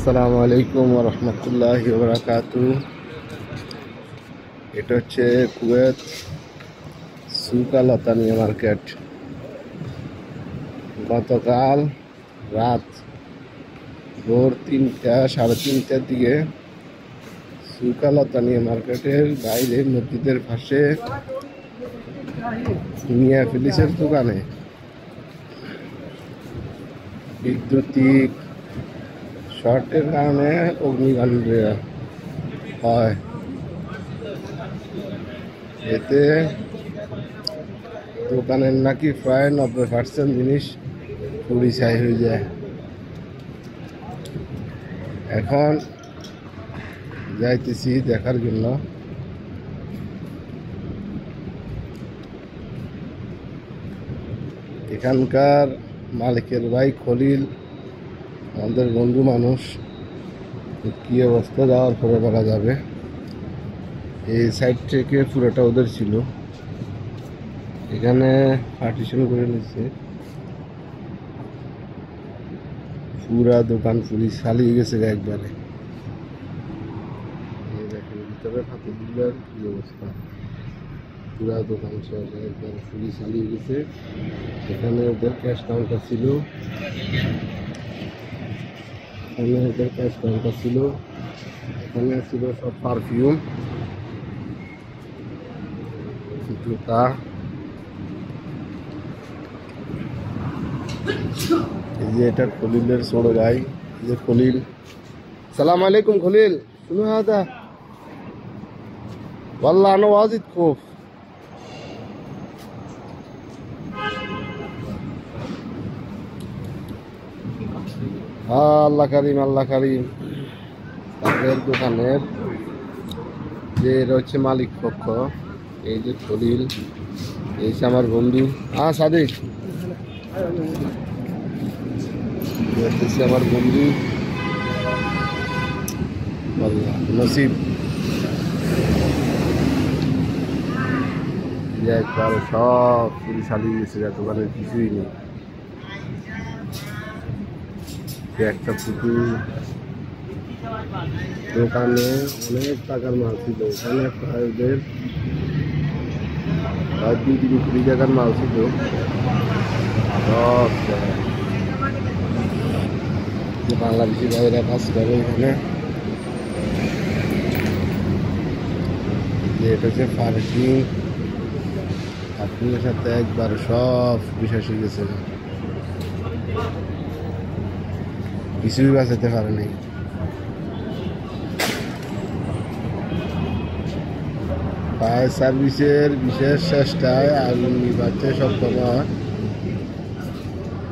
আসসালামু আলাইকুম ওয়া রাহমাতুল্লাহি ওয়া বারাকাতুহু। এটা হচ্ছে কুয়েত সুক আল ওয়াতানিয়া মার্কেট। গতকাল রাত ভোর ৩টা সাড়ে ৩টার দিকে সুক আল ওয়াতানিয়া মার্কেটের বাইরে মসজিদের পাশে মিয়া ফিলিসের দোকানে বিদ্যুতিক শর্টের কারণে অগ্নিকাণ্ড হয়। এতে দোকানের নাকি প্রায় ৯০% জিনিস পুড়ি ছাই হয়ে যায়। এখন যাইতেছি দেখার জন্য। এখানকার মালিকের ভাই খলিল আমাদের বন্ধু মানুষ, কি অবস্থা যাওয়ার পরে বলা যাবে। এই সাইড থেকে পুরোটা ওদের ছিল, এখানে পার্টিশন করে নিচ্ছে। পুরা দোকান পুলিশ চালিয়ে গেছে একবারে। দেখেন ভিতরে ফাতেগুলার কি অবস্থা, পুরা দোকান শেষ একবার পুলিশ চালিয়ে গেছে। এখানে ওদের ক্যাশ কাউন্টার ছিল, এখানে ছিল সব পারফিউম, জুতা। এই যে এটা খলিলের ছোট ভাই, এই যে খলিল। সালাম আলাইকুম খলিল, শুনো হাদা والله انا واجد خوف। আল্লাহ কারিম আল্লাহ কারিম। তাদের দোকানের যে রয়েছে মালিক পক্ষ, এই যে খলিল, এই যে আমার বন্ধু সাদিক, আমার বন্ধু নসিব। একবার সব পুলিশ চালিয়ে গেছে, দোকানের কিছুই নেই। একটা পুকুর দোকানে অনেক টাকার মাল ছিল, ওখানে প্রায় ওদের ২-৩ কোটি টাকার মাল ছিল। বাংলাদেশি ভাইরা কাজ করে এখানে। এটা হচ্ছে পার্কিং, আপনার সাথে একবার সব বিশ্বাস হয়ে গেছে, কিছুই বাঁচাতে পারে নাই। ফায়ার সার্ভিসের বিশেষ চেষ্টায় আগুন নিভাতে সক্ষম হয়।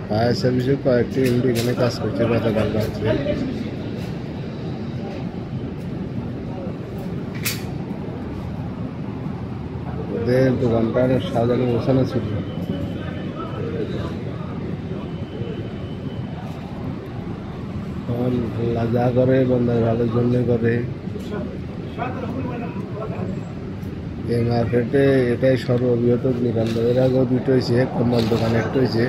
ফায়ার সার্ভিসের কয়েকটি ইউনিট এখানে কাজ করছে গতকাল রাত্রে। ওদের দোকানটার সাজানো গোছানো ছিল। যা করে বন্ধার ভালোর জন্য করে। এই মার্কেটে এটাই সর্ববৃহৎ অগ্নিকাণ্ড। এর আগেও দুটো হয়েছে, কম্বল দোকানে একটা হয়েছে,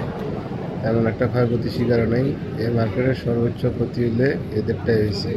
এমন একটা ক্ষয়ক্ষতির শিকার নেই। এই মার্কেটের সর্বোচ্চ ক্ষতি হলে এদেরটাই হয়েছে।